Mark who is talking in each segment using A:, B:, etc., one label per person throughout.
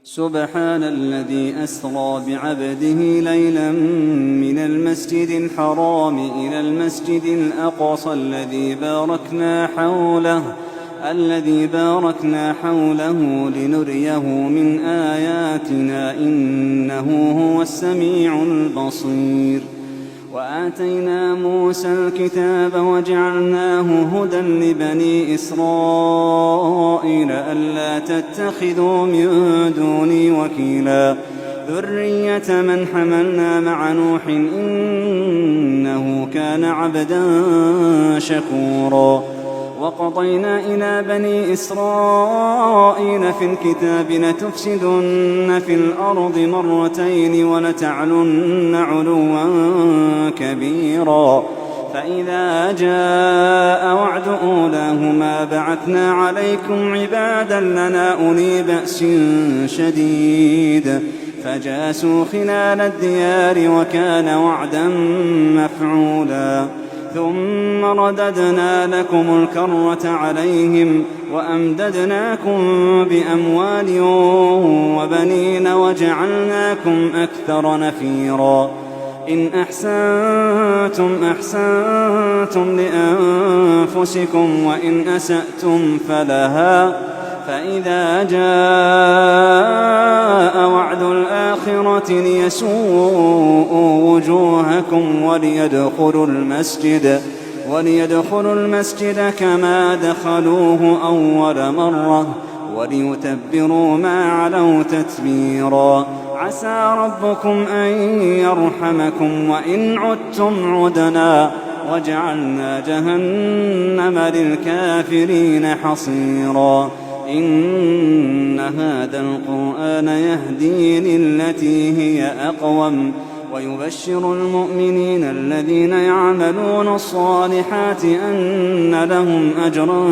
A: سبحان الذي أسرى بعبده ليلا من المسجد الحرام إلى المسجد الأقصى الذي باركنا حوله لنريه من آياتنا إنه هو السميع البصير. وآتينا موسى الكتاب وجعلناه هدى لبني إسرائيل ألا تتخذوا من دوني وكيلا ذرية من حملنا مع نوح إنه كان عبدا شكورا. وقضينا إلى بني إسرائيل في الكتاب لتفسدن في الأرض مرتين ولتعلن علوا كبيرا فإذا جاء وعد أولاهما بعثنا عليكم عبادا لنا أولي بأس شديد فجاسوا خلال الديار وكان وعدا مفعولا. ثم رددنا لكم الكرة عليهم وأمددناكم بأموال وبنين وجعلناكم أكثر نفيرا. إن أحسنتم أحسنتم لأنفسكم وإن أسأتم فلها فإذا جاء وعد الآخرة ليسوءوا وجوهكم وليدخلوا المسجد كما دخلوه أول مرة وليتبروا ما علوا تتبيرا. عسى ربكم أن يرحمكم وإن عدتم عدنا وجعلنا جهنم للكافرين حصيرا. إن هذا القرآن يهدي للتي هي أقوم ويبشر المؤمنين الذين يعملون الصالحات أن لهم أجرا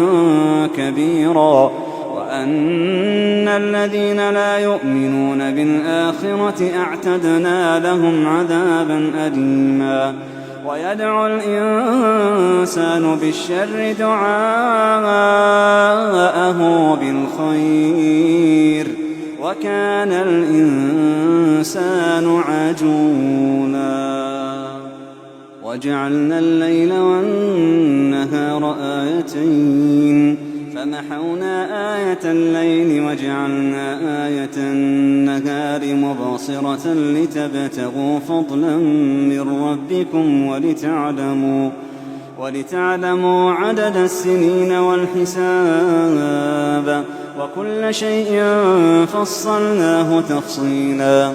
A: كبيرا وأن الذين لا يؤمنون بالآخرة أعتدنا لهم عذابا أليما. ويدعو الإنسان بالشر دعاءه بالخير وكان الإنسان عجولا. وجعلنا الليل والنهار آيتين فمحونا آية الليل وجعلنا آية النهار مبصرة لتبتغوا فضلا من ربكم ولتعلموا عدد السنين والحساب وكل شيء فصلناه تفصيلا.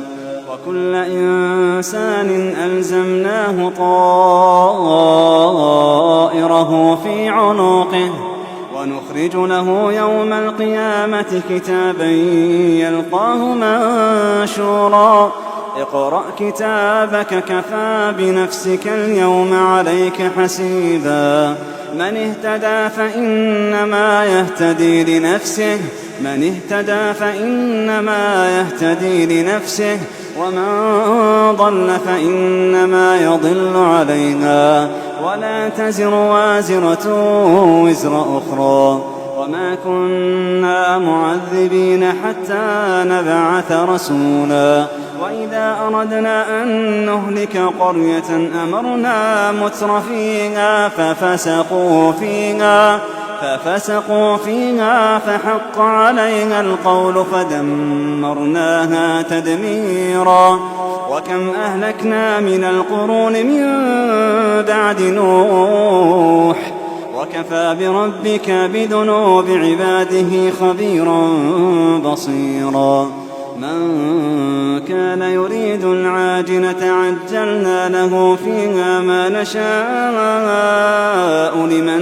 A: وكل إنسان ألزمناه طائره في عنقه ونخرج له يوم القيامة كتابا يلقاه منشورا. اقرأ كتابك كفى بنفسك اليوم عليك حسيبا. من اهتدى فإنما يهتدي لنفسه ومن ضل فإنما يضل عليها ولا تزر وازرة وزر أخرى. وما كنا معذبين حتى نبعث رسولا. وإذا أردنا أن نهلك قرية أمرنا مترفيها ففسقوا فيها فحق عليها القول فدمرناها تدميرا. وكم أهلكنا من القرون من بعد نوح وكفى بربك بذنوب عباده خبيرا بصيرا. من كان يريد العاجلة عجلنا له فيها ما نشاء لمن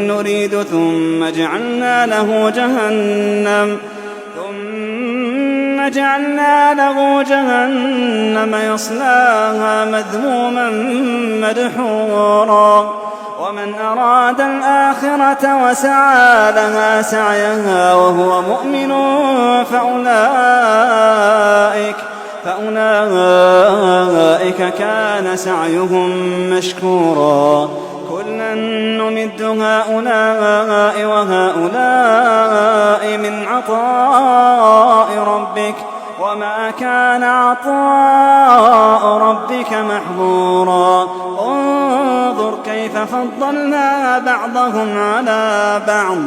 A: نريد ثم جعلنا له جهنم يصلاها مذموما مدحورا. ومن أراد الآخرة وسعى لها سعيها وهو مؤمن فأولئك كان سعيهم مشكورا. كلا نمد هؤلاء وهؤلاء من عطاء ربك وما كان عطاء ربك محظورا انظر كيف فضلنا بعضهم على بعض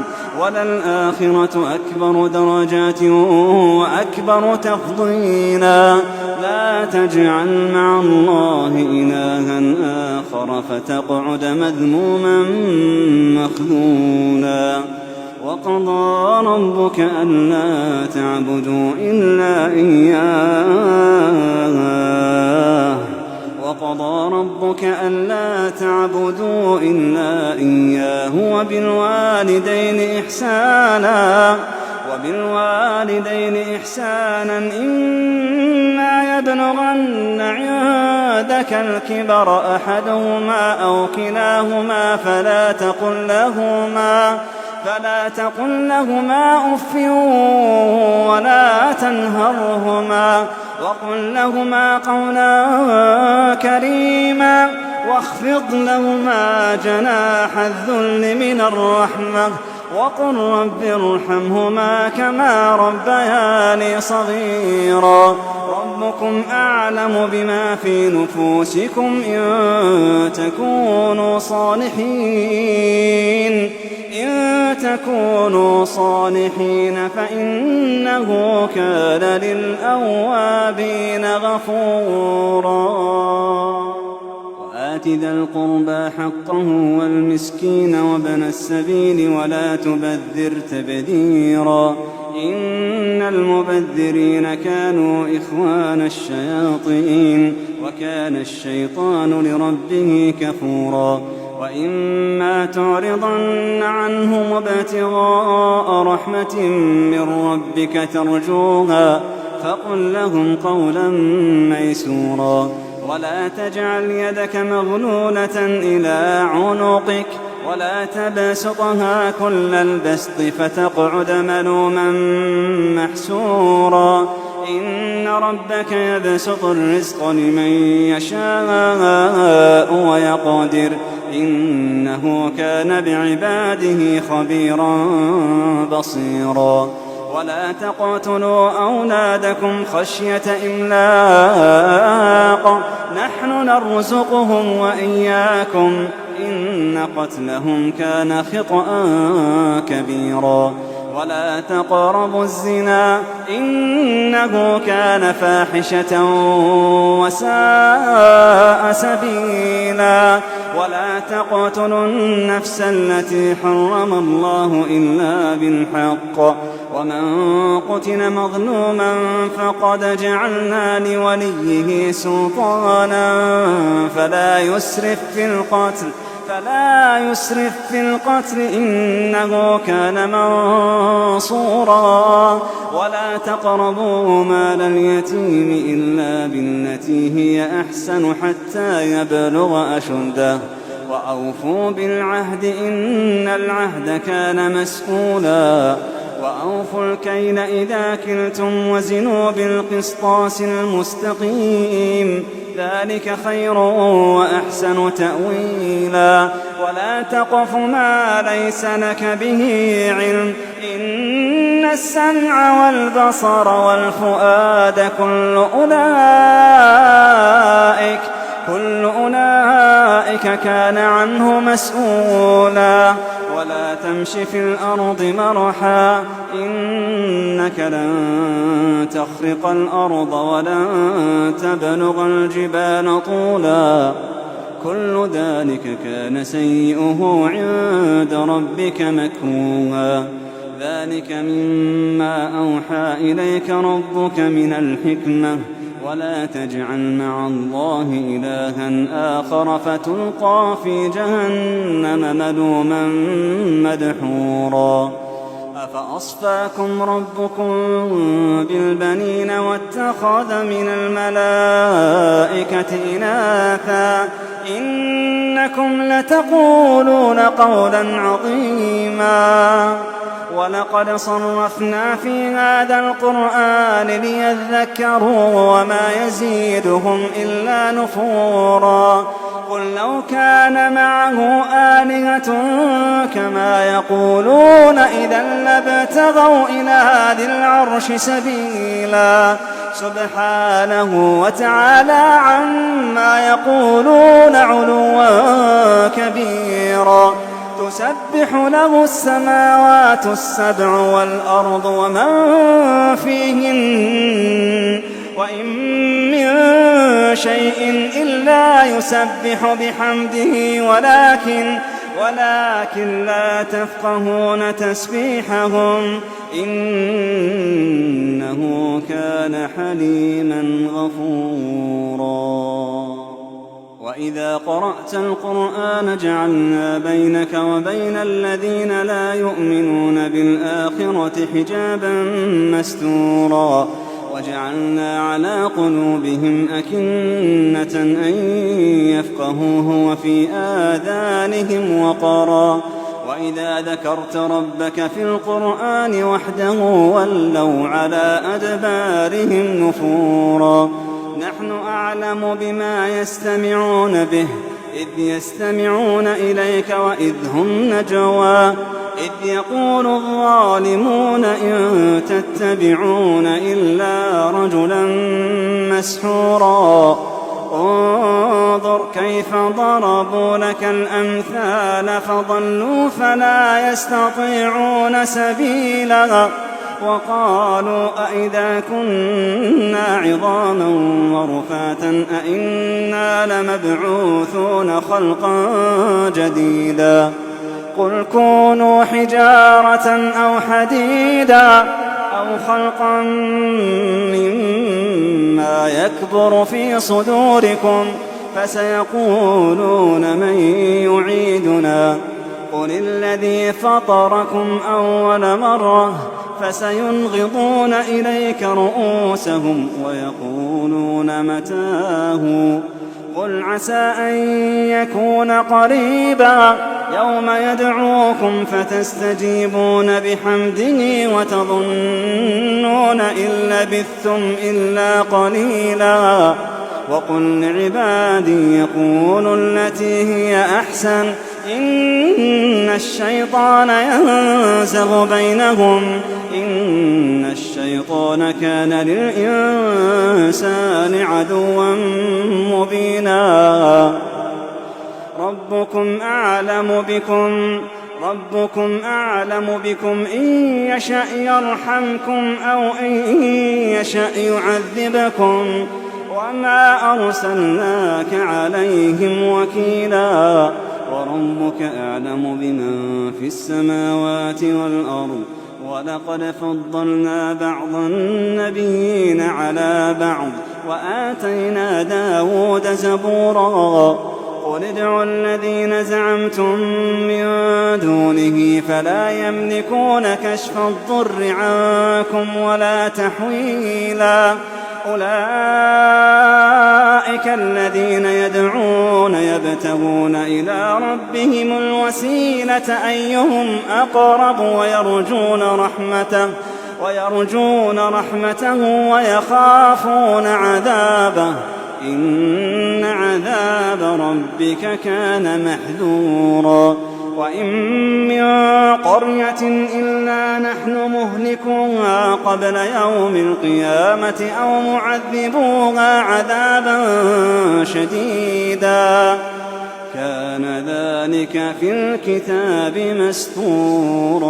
A: وللآخرة أكبر درجات وأكبر تفضيلا لا تجعل مع الله إلها آخر فتقعد مذموما مخذولا وقضى ربك ألا تعبدوا إلا إياه وبالوالدين إحسانا إما يبلغن عندك الكبر أحدهما أو كلاهما فلا تقل لهما أف ولا تنهرهما وقل لهما قولا كريما واخفض لهما جناح الذل من الرحمة وقل رب ارحمهما كما ربياني صغيرا ربكم أعلم بما في نفوسكم إن تكونوا صالحين فإنه كان للأوابين غفورا وآت ذا القربى حقه والمسكين وابن السبيل ولا تبذر تبذيرا إن المبذرين كانوا إخوان الشياطين وكان الشيطان لربه كفورا وإما تعرضن عنهم ابتغاء رحمة من ربك ترجوها فقل لهم قولا ميسورا ولا تجعل يدك مغلولة إلى عنقك ولا تبسطها كل البسط فتقعد ملوما محسورا إن ربك يبسط الرزق لمن يشاء ويقدر إنه كان بعباده خبيرا بصيرا ولا تقتلوا أولادكم خشية إملاق نحن نرزقهم وإياكم إن قتلهم كان خطأ كبيرا ولا تقربوا الزنا إنه كان فاحشة وساء سبيلا ولا تقتلوا النفس التي حرم الله إلا بالحق ومن قتل مظلوما فقد جعلنا لوليه سلطانا فلا يسرف في القتل إنه كان منصورا ولا تقربوا مال اليتيم إلا بالتي هي أحسن حتى يبلغ أشده وأوفوا بالعهد إن العهد كان مسؤولا وأوفوا الكيل إذا كلتم وزنوا بالقسطاس المستقيم ذلك خير وأحسن تأويلا ولا تقف ما ليس لك به علم إن السمع والبصر والفؤاد كل أولئك كان عنه مسؤولا ولا تمش في الأرض مرحا إنك لن تخرق الأرض ولن تبلغ الجبال طولا كل ذلك كان سيئه عند ربك مكروها ذلك مما أوحى إليك ربك من الحكمة ولا تجعل مع الله إلها آخر فتلقى في جهنم ملوما مدحورا أفأصفاكم ربكم بالبنين واتخذ من الملائكة إناثا إنكم لتقولون قولا عظيما ولقد صرفنا في هذا القرآن ليذكروا وما يزيدهم إلا نفورا قل لو كان معه آلهة كما يقولون إذا لابتغوا إلى ذي العرش سبيلا سبحانه وتعالى عما يقولون علوا كبيرا تسبح له السماوات السبع والأرض ومن فيهن وإن من شيء إلا يسبح بحمده ولكن لا تفقهون تسبيحهم إنه كان حليما غفورا وإذا قرأت القرآن جعلنا بينك وبين الذين لا يؤمنون بالآخرة حجابا مستورا وجعلنا على قلوبهم أكنة أن يفقهوه وفي آذانهم وقرا وإذا ذكرت ربك في القرآن وحده ولوا على أدبارهم نفورا نحن أعلم بما يستمعون به إذ يستمعون إليك وإذ هم نجوى إذ يقول الظالمون إن تتبعون إلا رجلا مسحورا انظر كيف ضربوا لك الأمثال فضلوا فلا يستطيعون سبيلا وقالوا أئذا كنا عظاما ورفاتا أئنا لمبعوثون خلقا جديدا قل كونوا حجارة أو حديدا أو خلقا مما يكبر في صدوركم فسيقولون من يعيدنا قل الذي فطركم أول مرة فسينغضون إليك رؤوسهم ويقولون متاه قل عسى أن يكون قريبا يوم يدعوكم فتستجيبون بحمده وتظنون إن لبثتم إلا قليلا وقل لعبادي يقولوا التي هي أحسن إن الشيطان ينزغ بينهم إن الشيطان كان للإنسان عدوا مبينا ربكم أعلم بكم إن يشأ يرحمكم أو إن يشأ يعذبكم وما أرسلناك عليهم وكيلا وربك أعلم بمن في السماوات والأرض ولقد فضلنا بعض النبيين على بعض وآتينا داود زبورا قل ادعوا الذين زعمتم من دونه فلا يملكون كشف الضر عنكم ولا تحويلا أولئك الذين يدعون يبتغون إلى ربهم الوسيلة أيهم أقرب ويرجون رحمته ويخافون عذابه إن عذاب ربك كان محذورا وإن من قرية إلا نحن مهلكوها قبل يوم القيامة أو معذبوها عذابا شديدا كان ذلك في الكتاب مسطورا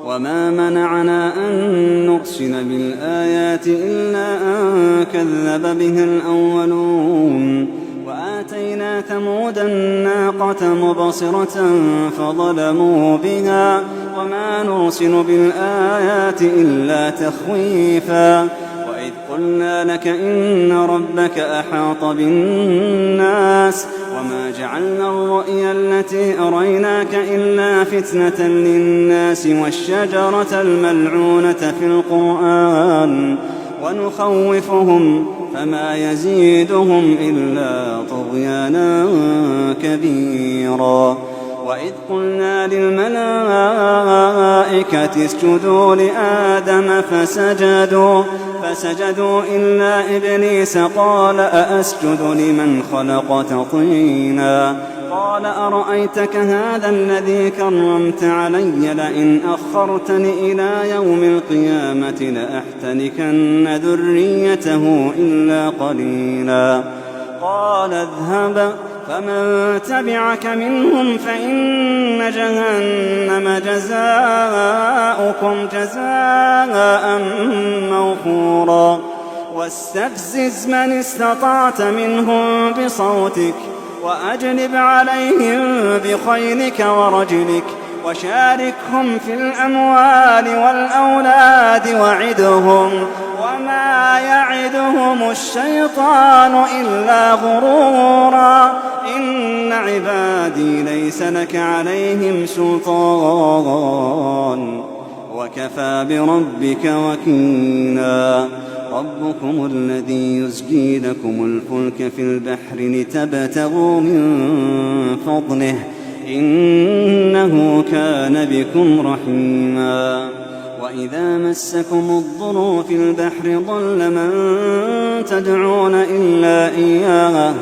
A: وما منعنا أن نرسل بالآيات إلا أن كذب بها الأولون وآتينا ثمود الناقة مبصرة فظلموا بها وما نرسل بالآيات إلا تخويفا وإذ قلنا لك إن ربك أحاط بالناس وما جعلنا الرؤيا التي أريناك إلا فتنة للناس والشجرة الملعونة في القرآن ونخوفهم فما يزيدهم إلا طغيانا كبيرا وإذ قلنا للملائكة اسجدوا لآدم فسجدوا إلا إبليس قال أأسجد لمن خلقت طينا قال أرأيتك هذا الذي كرمت علي لئن أخرتني إلى يوم القيامة لأحتنكن ذريته إلا قليلا قال اذهب فمن تبعك منهم فإن جهنم جزاؤكم جزاء موفورا واستفزز من استطعت منهم بصوتك وأجلب عليهم بخيلك ورجلك وشاركهم في الأموال والأولاد وعدهم وما يعدهم الشيطان إلا غرورا إن عبادي ليس لك عليهم سلطان وكفى بربك وكيلا ربكم الذي يزجي لكم الفلك في البحر لتبتغوا من فضله إنه كان بكم رحيما وإذا مسكم الضر في البحر ضل من تدعون إلا إياه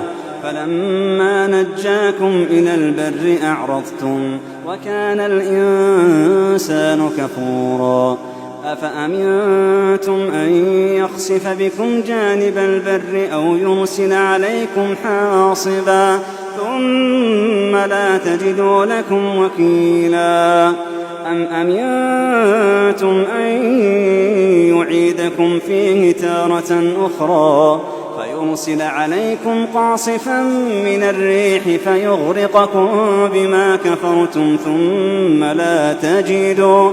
A: فلما نجاكم إلى البر أعرضتم وكان الإنسان كفورا أفأمنتم أن يخسف بكم جانب البر أو يرسل عليكم حاصبا ثم لا تجدوا لكم وكيلا أم أمنتم أن يعيدكم فيه تارة أخرى فيرسل عليكم قاصفا من الريح فيغرقكم بما كفرتم ثم لا تجدوا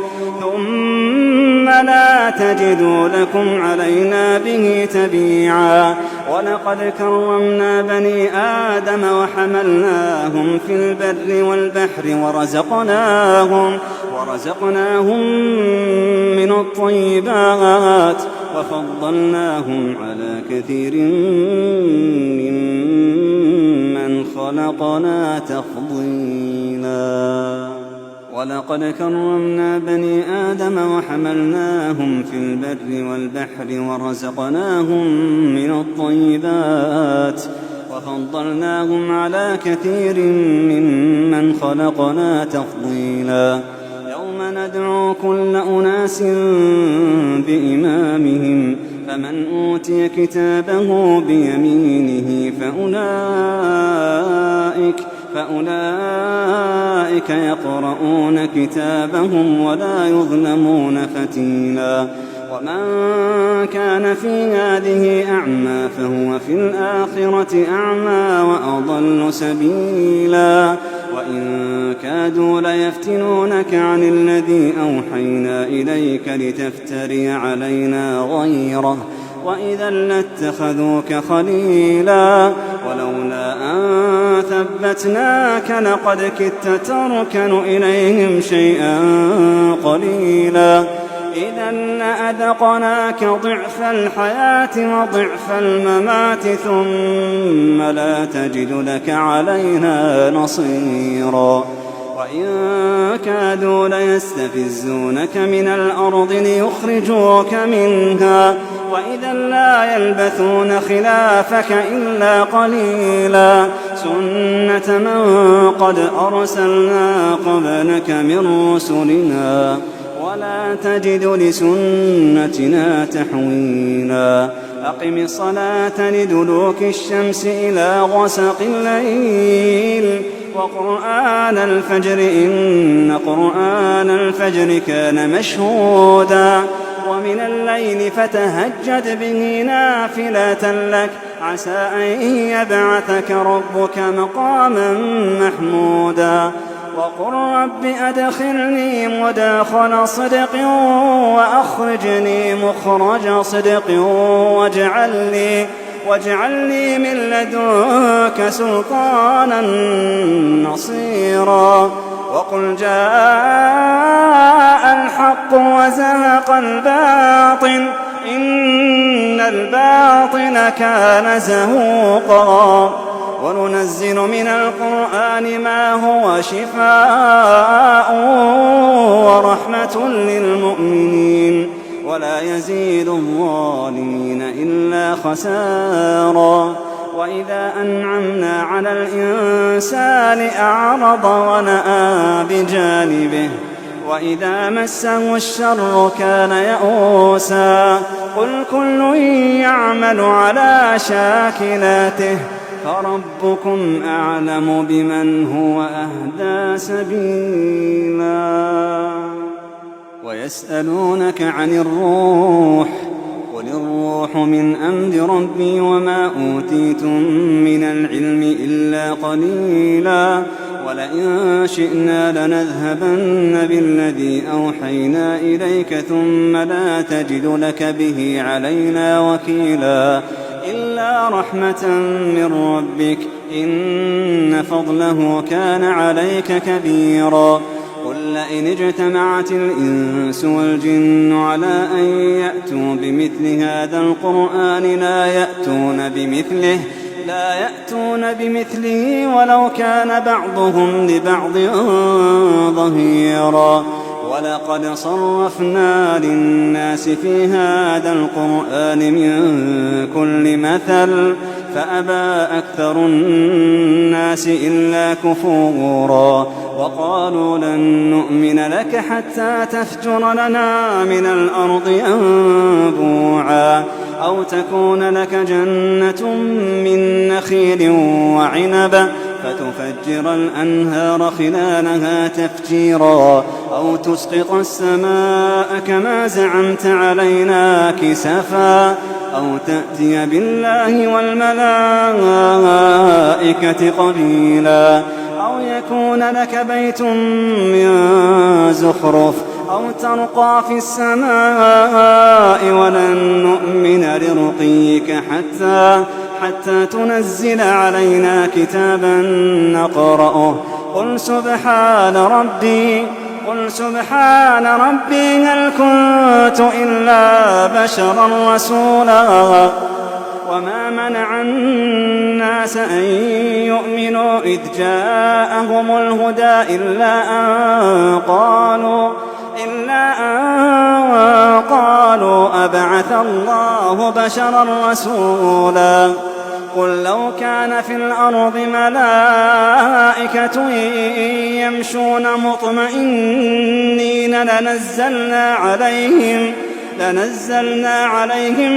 A: لكم علينا به تبيعا ولقد كرمنا بني آدم وحملناهم في البر والبحر ورزقناهم من الطيبات وفضلناهم على كثير ممن خلقنا تفضيلا ولقد كرمنا بني آدم وحملناهم في البر والبحر ورزقناهم من الطيبات وفضلناهم على كثير ممن خلقنا تفضيلا يوم ندعو كل أناس بإمامهم فمن أوتي كتابه بيمينه فأولئك يقرؤون كتابهم ولا يظلمون فتيلا ومن كان في هذه أعمى فهو في الآخرة أعمى وأضل سبيلا وإن كادوا ليفتنونك عن الذي أوحينا إليك لتفتري علينا غيره وإذا لاتخذوك خليلا ولولا أن ثبتناك لقد كدت تركن إليهم شيئا قليلا إذا لأذقناك ضعف الحياة وضعف الممات ثم لا تجد لك علينا نصيرا وإن كادوا ليستفزونك من الأرض ليخرجوك منها وإذا لا يلبثون خلافك إلا قليلا سنة من قد أرسلنا قبلك من رسلنا ولا تجد لسنتنا تحويلا أقم الصلاة لدلوك الشمس إلى غسق الليل وقرآن الفجر إن قرآن الفجر كان مشهودا ومن الليل فتهجد به نافلة لك عسى أن يبعثك ربك مقاما محمودا وقل رب أدخلني مدخل صدق وأخرجني مخرج صدق واجعل لي من لدنك سلطانا نصيرا وقل جاء الحق وزهق الباطل إن الباطل كان زهوقا وننزل من القرآن ما هو شفاء ورحمة للمؤمنين ولا يزيد الظالمين إلا خسارا. وإذا أنعمنا على الإنسان أعرض ونأى بجانبه وإذا مسه الشر كان يئوسا. قل كل يعمل على شاكلته فربكم أعلم بمن هو أهدى سبيلا. ويسألونك عن الروح قل الروح من أمر ربي وما أوتيتم من العلم إلا قليلا ولئن شئنا لنذهبن بالذي أوحينا إليك ثم لا تجد لك به علينا وكيلا إلا رحمة من ربك إن فضله كان عليك كبيرا. قل لئن اجتمعت الإنس والجن على أن يأتوا بمثل هذا القرآن لا يأتون بمثله ولو كان بعضهم لبعض ظهيرا. ولقد صرفنا للناس في هذا القرآن من كل مثل فأبى أكثر الناس إلا كفورا. وقالوا لن نؤمن لك حتى تفجر لنا من الأرض ينبوعا أو تكون لك جنة من نخيل وعنب فتفجر الأنهار خلالها تفجيرا أو تسقط السماء كما زعمت علينا كسفا أو تأتي بالله والملائكة قبيلا أو يكون لك بيت من زخرف أو ترقى في السماء ولن نؤمن لرقيك حتى تنزل علينا كتابا نقرأه. قل سبحان ربي هل كنت إلا بشرا رسولا. وما منع الناس أن يؤمنوا إذ جاءهم الهدى إلا أن قالوا أبعث الله بشرا رسولا. قل لو كان في الأرض ملائكة يمشون مطمئنين لنزلنا عليهم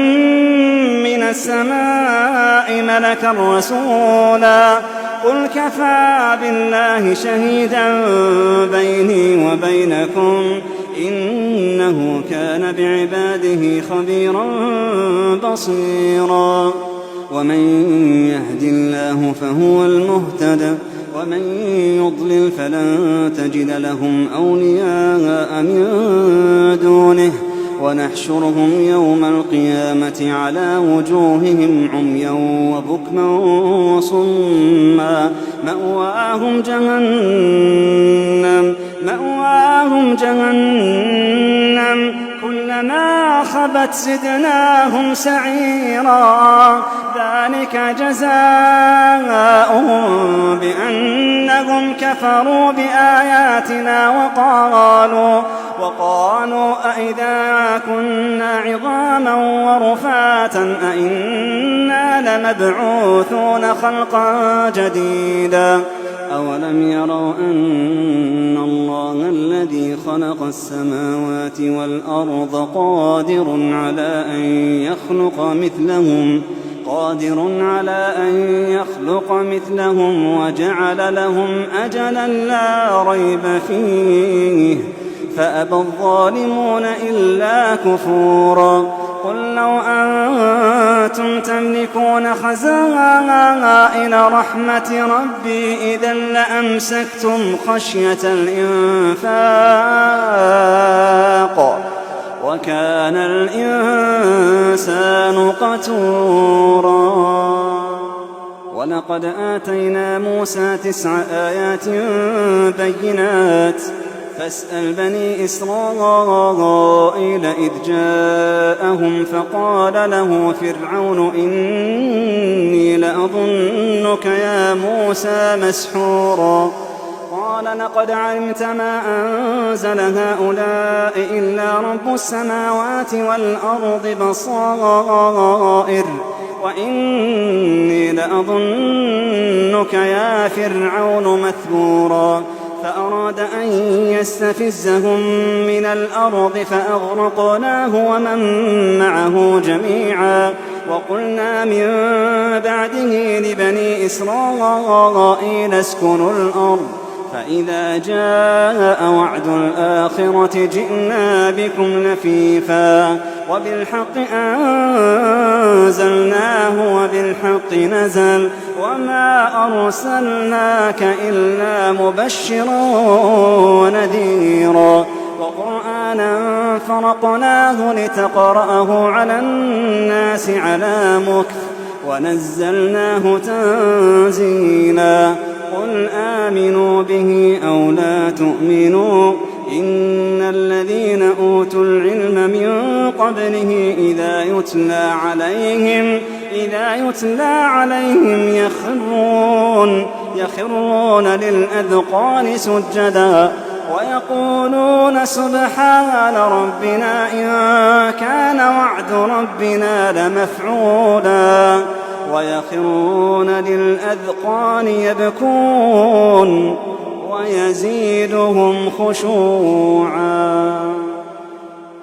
A: من السماء ملكا رسولا. قل كفى بالله شهيدا بيني وبينكم إنه كان بعباده خبيرا بصيرا. ومن يهد الله فهو المهتد ومن يضلل فلن تجد لهم أولياء من دونه ونحشرهم يوم القيامة على وجوههم عميا وبكما وصما مأواهم جهنم كلما خبت زدناهم سعيرا. ذلك جزاؤهم بأنهم كفروا بآياتنا وقالوا أئذا كنا عظاما ورفاتا أئنا لمبعوثون خلقا جديدا. أولم يروا أن الله الذي خلق السماوات والأرض قادر على أن يخلق مثلهم وجعل لهم أجلا لا ريب فيه فأبى الظالمون إلا كفورا. قل لو أنتم تملكون خزائن رحمة ربي إذا لأمسكتم خشية الإنفاق وكان الإنسان قتورا. ولقد آتينا موسى 9 آيات بينات فاسأل بني إسرائيل إذ جاءهم فقال له فرعون إني لأظنك يا موسى مسحورا قال لقد علمت ما أنزل هؤلاء إلا رب السماوات والأرض بصائر وإني لأظنك يا فرعون مثبورا فأراد أن يستفزهم من الأرض فأغرقناه ومن معه جميعا وقلنا من بعده لبني إسرائيل اسكنوا الأرض فإذا جاء وعد الآخرة جئنا بكم لفيفا وبالحق أنزلناه وبالحق نزل وما أرسلناك إلا مبشرا ونذيرا وقرآنا فرقناه لتقرأه على الناس على مكث ونزلناه تنزيلا قل آمنوا به أو لا تؤمنوا إن الذين أوتوا العلم من قبله إذا يتلى عليهم يخرون للأذقان سجدا ويقولون سبحان ربنا إن كان وعد ربنا لمفعولا ويخرون للأذقان يبكون ويزيدهم خشوعا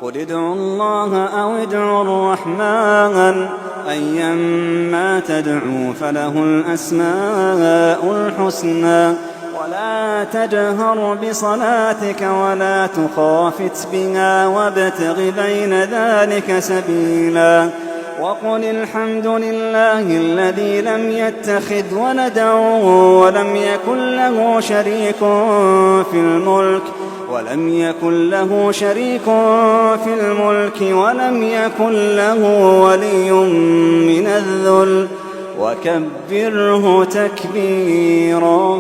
A: قل ادعوا الله أو ادعوا الرحمن أيما تدعوا فله الأسماء الحسنى ولا تجهر بصلاتك ولا تخافت بها وابتغ بين ذلك سبيلا وقل الحمد لله الذي لم يتخذ ولدا ولم يكن له شريك في الملك ولم يكن له ولي من الذل وكبره تكبيرا